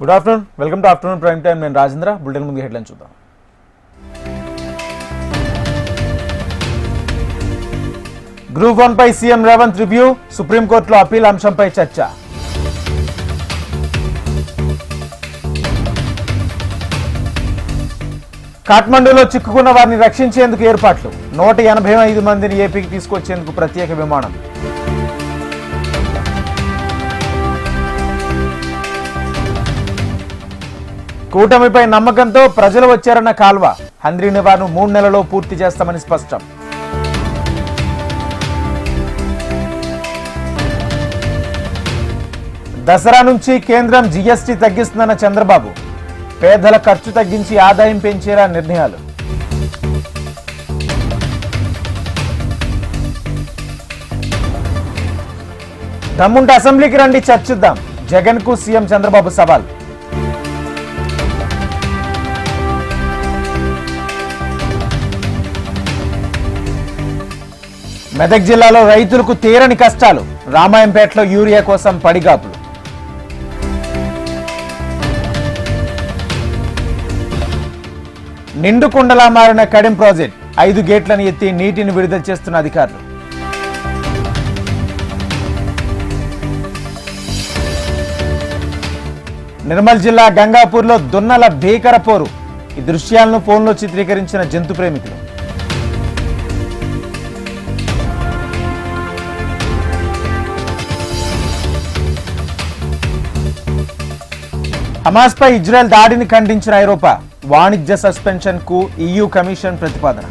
Good afternoon, welcome to afternoon prime time. నేను Rajendra. Bulletin ముందు headline చూద్దాం. గ్రూప్ 1 పై CM Revanth review, సుప్రీంకోర్టులో అప్పీల్ అంశంపై చర్చ. కాఠ్మండూలో చిక్కుకున్న వారిని రక్షించేందుకు ఏర్పాట్లు, 185 మందిని ఏపీకి తీసుకొచ్చేందుకు ప్రత్యేక విమానం. కూటమిపై నమ్మకంతో ప్రజలు వచ్చారన్న కాల్వ, హంద్రీ నివారణను 3 నెలల్లో పూర్తి చేస్తామని స్పష్టం. దసరా నుంచి కేంద్రం జీఎస్టీ తగ్గిస్తుందన్న చంద్రబాబు, పేదల ఖర్చు తగ్గించి ఆదాయం పెంచేలా నిర్ణయాలు. దమ్ముంటే అసెంబ్లీకి రండి, చర్చిద్దాం, జగన్ కు సీఎం చంద్రబాబు సవాల్. మెదక్ జిల్లాలో రైతులకు తీరని కష్టాలు, రామాయంపేటలో యూరియా కోసం పడిగాపులు. నిండుకుండలా మారిన కడెం ప్రాజెక్ట్, 5 గేట్లను ఎత్తి నీటిని విడుదల చేస్తున్న అధికారులు. నిర్మల్ జిల్లా గంగాపూర్లో దున్నల భీకర పోరు, ఈ దృశ్యాలను ఫోన్లో చిత్రీకరించిన జంతు ప్రేమికులు. హమాస్ పై ఇజ్రాయెల్ దాడిని ఖండించిన ఐరోపా, వాణిజ్య సస్పెన్షన్ కు EU కమిషన్ ప్రతిపాదన.